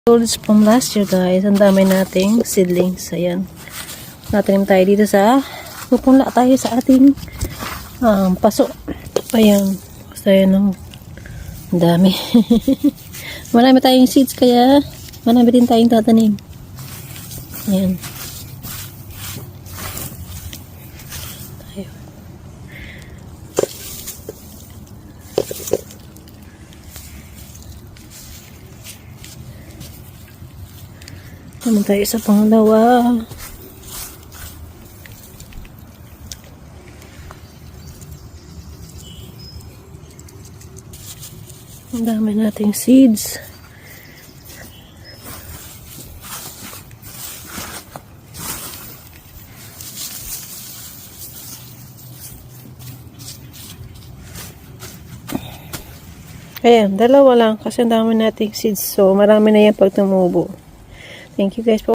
From last year guys, ang dami nating seedlings. Ayan. Natanim tayo dito sa pupunla tayo sa ating paso. Ayan. Basta yan ang dami. Marami tayong seeds kaya marami din tayong tatanim. Ayan. Tayo. Naman tayo sa pangalawa. Ang dami nating seeds. Ayan, dalawa lang kasi ang dami nating seeds. So, marami na yan pag tumubo. Thank you guys for